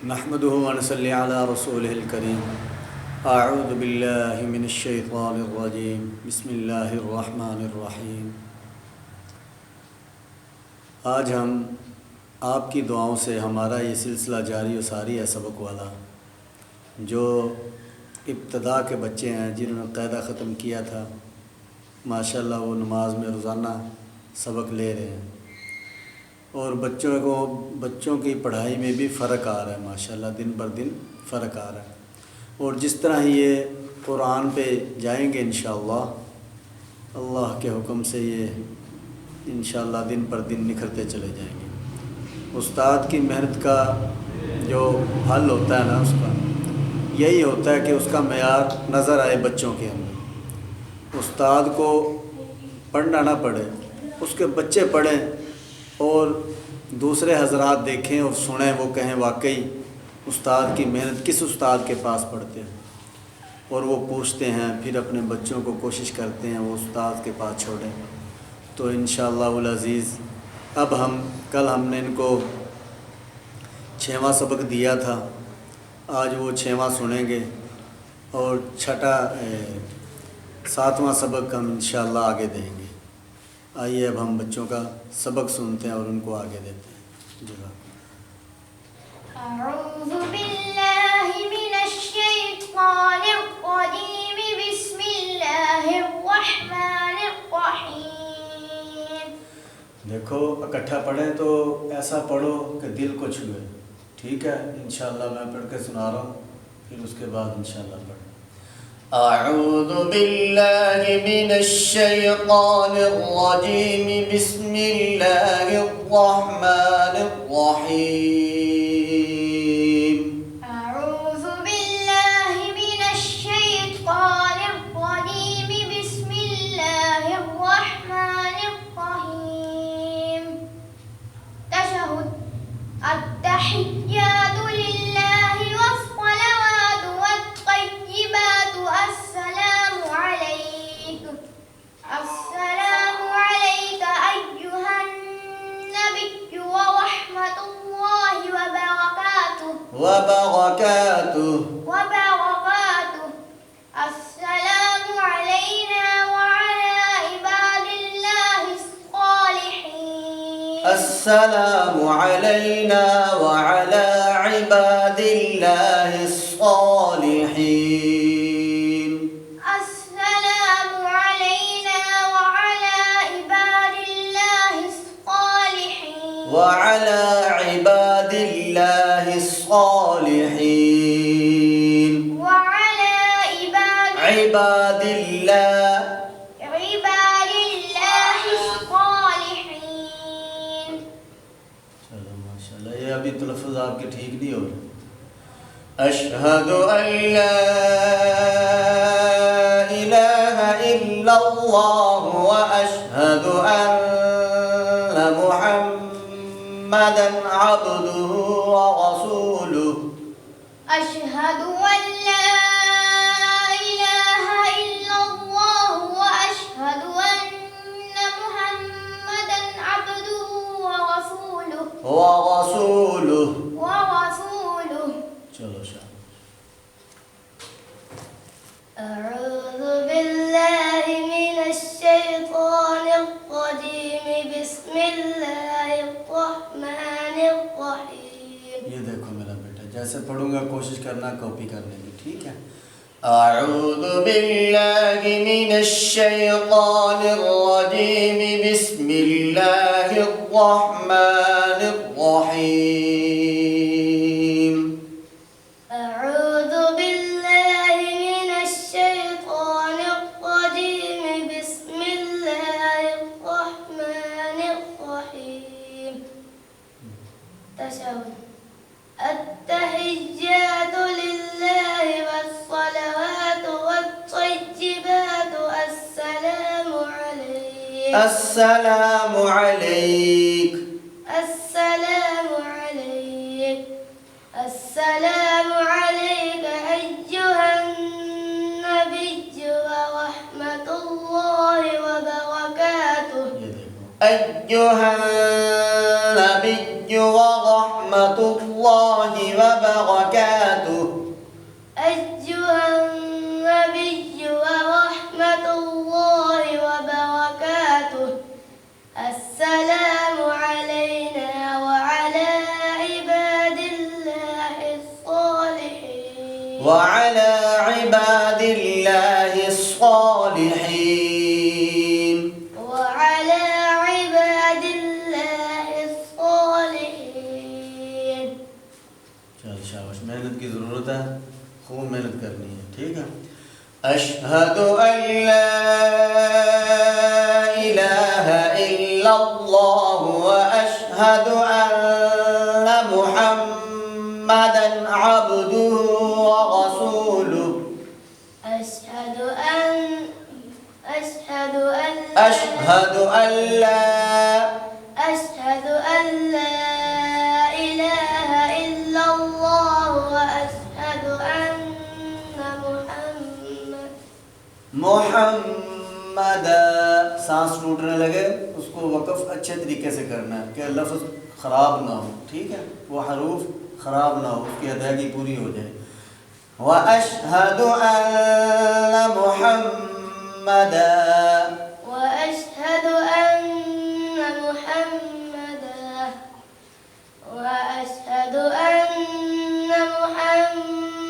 नहमदुहु व नसल्ली अला रसूलिहिल करीम। अऊज़ु बिल्लाहि मिनश शैतानिर रजीम। बिस्मिल्लाहिर रहमानिर रहीम। आज हम आपकी दुआओं से हमारा ये सिलसिला जारी व सारी है सबक वाला, जो इब्तदा के बच्चे हैं जिन्होंने क़ायदा ख़त्म किया था, माशाअल्लाह वो नमाज में रोज़ाना सबक ले रहे हैं और बच्चों की पढ़ाई में भी फ़र्क आ रहा है। माशाअल्लाह दिन बर दिन फ़र्क आ रहा है और जिस तरह ये कुरान पे जाएंगे इंशाअल्लाह अल्लाह के हुक्म से ये इंशाअल्लाह दिन पर दिन निखरते चले जाएंगे। उस्ताद की मेहनत का जो हल होता है ना, उसका यही होता है कि उसका मेयार नज़र आए बच्चों के अंदर। उस्ताद को पढ़ना ना पड़े, उसके बच्चे पढ़ें और दूसरे हजरात देखें और सुनें, वो कहें वाकई उस्ताद की मेहनत, किस उस्ताद के पास पढ़ते हैं, और वो पूछते हैं, फिर अपने बच्चों को कोशिश करते हैं वो उस्ताद के पास छोड़ें। तो इंशाअल्लाहुल अज़ीज़ अब कल हमने इनको 6वां सबक दिया था, आज वो 6वां सुनेंगे और 7वां सबक हम इंशाअल्लाह आगे देंगे। आइए अब हम बच्चों का सबक सुनते हैं और उनको आगे देते हैं। अऊज़ु बिल्लाहि मिनश शैतानिर रजीम। बिस्मिल्लाहिर रहमानिर रहीम। देखो, इकट्ठा पढ़ें तो ऐसा पढ़ो कि दिल को छुए, ठीक है? इंशाअल्लाह मैं पढ़ के सुना रहा हूँ, फिर उसके बाद इंशाअल्लाह पढ़ें। अऊज़ु बिल्लाहि मिनश शैतानिर रजीम। बिस्मिल्लाहिर रहमानिर रहीम। अऊज़ु बिल्लाहि मिनश शैतानिर रजीम। बिस्मिल्लाहिर रहमानिर रहीम। तशहुद अत्तहिय्यातु लिल्लाहि वस्सलावातु वत्तय्यिबातु अस्सलामु अलैका अय्युहन नबिय्यु व रहमतुल्लाहि व बरकातुहु। अस्सलामु अलैना व अला इबादिल्लाहिस सालिहीन। अस्सलामु अलैना व अला इबादिल्लाहिस सालिहीन। अस्सलामु अलैना व अला इबादिल्लाहिस सालिहीन। व अला इबादिल्लाहिस सालिहीन। व अला इबादिल्लाहिस सालिहीन। चलो माशाल्लाह, ये अभी तलफ़्फ़ुज़ आपके ठीक नहीं हो रहे। अशहदु अल्ला इलाहा इल्लल्लाह व अशहदु अन्ना मुहम्मदन अब्दुहु व रसूलुहु। अशहदु अल्ला इलाहा इल्लल्लाह व अशहदु अन्ना मुहम्मदन अब्दुहु व रसूलुहु। चलो शाह। अऊज़ु बिल्लाहि मिनश शैतानिर रजीम। बिस्मिल्लाहिर रहमानिर रहीम। ये देखो मेरा बेटा, जैसे पढ़ूंगा कोशिश करना कॉपी करने की, ठीक है? अऊज़ु बिल्लाहि मिनश शैतानिर रजीम। बिस्मिल्लाहिर रहमानिर रहीम। अऊज़ु बिल्लाहि मिनश शैतानिर रजीम। बिस्मिल्लाहिर रहमानिर रहीम। तशहुद अत्तहिय्यातु लिल्लाहि वस्सलावातु वत्तय्यिबातु अस्सलामु अलैका अस्सलामु अलैक। अस्सलामु अलैका अय्युहन नबिय्यु व रहमतुल्लाहि व बरकातुहु। अय्युहन नबिय्यु व रहमतुल्लाहि व वबरकातुहु। أيها النبي ورحمة الله وبركاته. السلام علينا وعلى عباد الله الصالحين. وعلى عباد الله الصالحين. وعلى عباد الله الصالحين. चल शाबाश, मेहनत की ज़रूरत है, खूब मेहनत करनी है, ठीक है। अशहदु अल्ला इलाहा इल्लल्लाह व अशहदु अन्ना मुहम्मदन अब्दुहु व रसूलुहु। أشهد أن لا إله إلا الله وأشهد أن मोहम्मद। सांस टूटने लगे उसको वक़्फ़ अच्छे तरीके से करना है कि लफ्ज़ ख़राब ना हो, ठीक है, वो हरूफ ख़राब ना हो, उसकी अदायगी पूरी हो जाए। व अशहदु अन्ना मुहम्मदा। وأشهد أن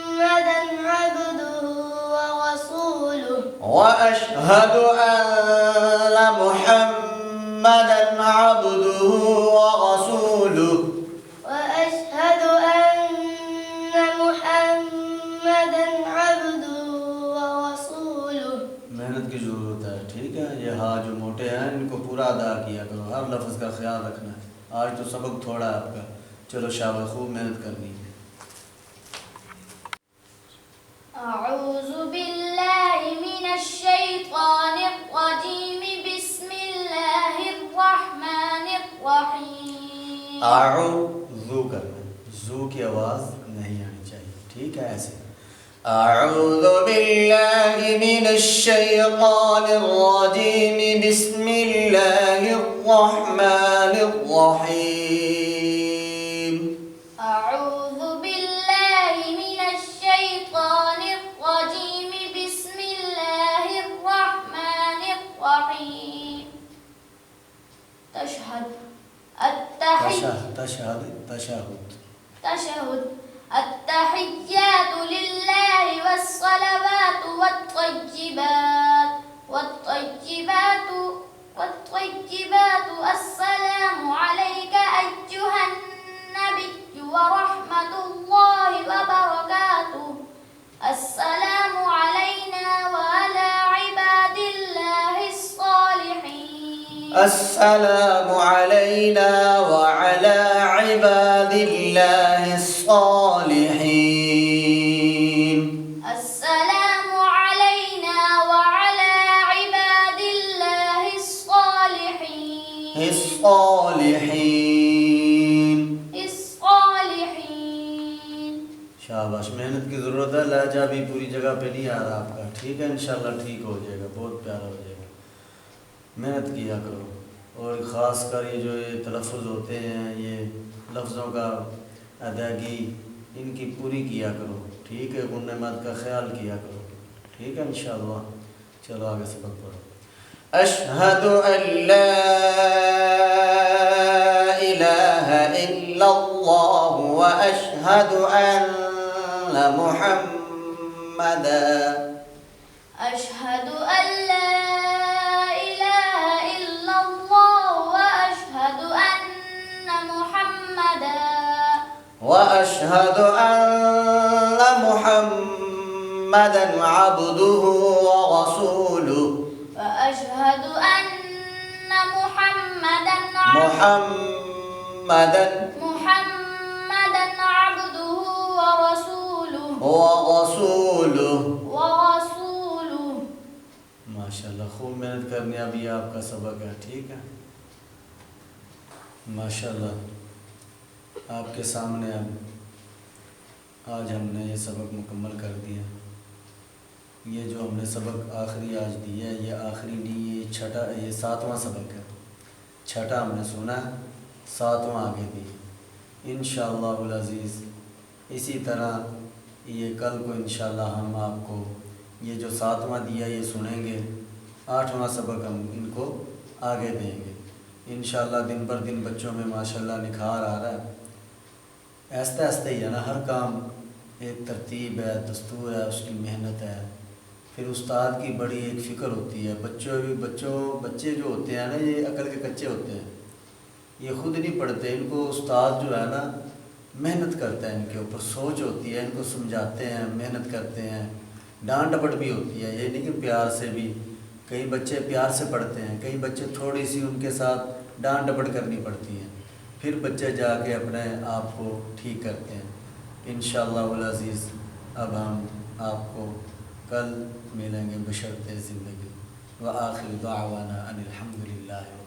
محمدا عبده ورسوله. وأشهد أن محمدا عبده ورسوله. وأشهد أن محمدا عبده ورسوله. मेहनत की ज़रूरत है, ठीक है। ये हाँ जो मोटे हैं इनको पूरा अदा किया करो, हर लफ्ज़ का ख्याल रखना है। आज तो सबक थोड़ा है आपका, चलो शाबाश, खूब मेहनत करनी है। أعوذ بالله من الشيطان الرجيم. بسم الله الرحمن الرحيم. आऊज़ु करना, जू की आवाज़ नहीं आनी चाहिए, ठीक है, ऐसे। अऊज़ु बिल्लाहि मिनश्शैतानिर रजीम। बिस्मिल्लाहिर रहमानिर रहीम। أعوذ بالله من الشيطان الرجيم. بسم الله الرحمن الرحيم. تشهد تشهد التحيات لله والصلوات والطيبات. السلام عليك أيها النبي ورحمة الله وبركاته. السلام علينا وعلى عباد الله الصالحين. السلام علينا وعلى عباد الله الصالحين. السلام علينا وعلى عباد الله الصالحين. الصالحين. शाबाश, मेहनत की ज़रूरत है, लहजा भी पूरी जगह पे नहीं आ रहा आपका, ठीक है, इंशाल्लाह ठीक हो जाएगा, बहुत प्यारा हो जाएगा। मेहनत किया करो, और ख़ास कर ये जो ये तलफ़्फ़ुज़ होते हैं, ये लफ्ज़ों का अदायगी इनकी पूरी किया करो, ठीक है, गुन्ने मद का ख्याल किया करो, ठीक है, इंशाल्लाह। चलो आगे सबक पढ़ो। अशहदु अल्ला इलाहा इल्लल्लाह व अशहदु अन्ना मुहम्मदन। أشهد أن لا إله إلا الله وأشهد أن محمدا وأشهد أن محمدا عبده ورسوله. وأشهد أن محمدا عبده ورسوله. माशाल्लाह, खूब मेहनत करनी, अभी आपका सबक है, ठीक है, माशाल्लाह। आपके सामने अब आज हमने ये सबक मुकम्मल कर दिया। ये जो हमने सबक आखिरी आज दिया है, ये आखिरी नहीं, ये छठा, ये 7वां सबक है। छठा हमने सुना है, 7वां आगे दी। इंशाअल्लाहुल अज़ीज़ इसी तरह ये कल को इंशाल्लाह हम आपको ये जो 7वां दिया ये सुनेंगे, 8वां सबक हम इनको आगे देंगे इंशाल्लाह। दिन पर दिन बच्चों में माशाल्लाह निखार आ रहा है। ऐसे ऐसे ही है ना, हर काम एक तरतीब है, दस्तूर है, उसकी मेहनत है। फिर उस्ताद की बड़ी एक फ़िक्र होती है। बच्चे जो होते हैं ना, ये अकल के कच्चे होते हैं, ये ख़ुद नहीं पढ़ते, इनको उस्ताद जो है ना मेहनत करता है, इनके ऊपर सोच होती है, इनको समझाते हैं, मेहनत करते हैं, डांट डपट भी होती है। ये नहीं कि प्यार से भी, कई बच्चे प्यार से पढ़ते हैं, कई बच्चे थोड़ी सी उनके साथ डांट डपट करनी पड़ती है, फिर बच्चे जाके अपने आप को ठीक करते हैं। इंशाअल्लाह वल अज़ीज़ अब हम आपको कल मिलेंगे बशर्ते ज़िंदगी। व आखिर दुआवाना अनिल हम्दुलिल्लाह।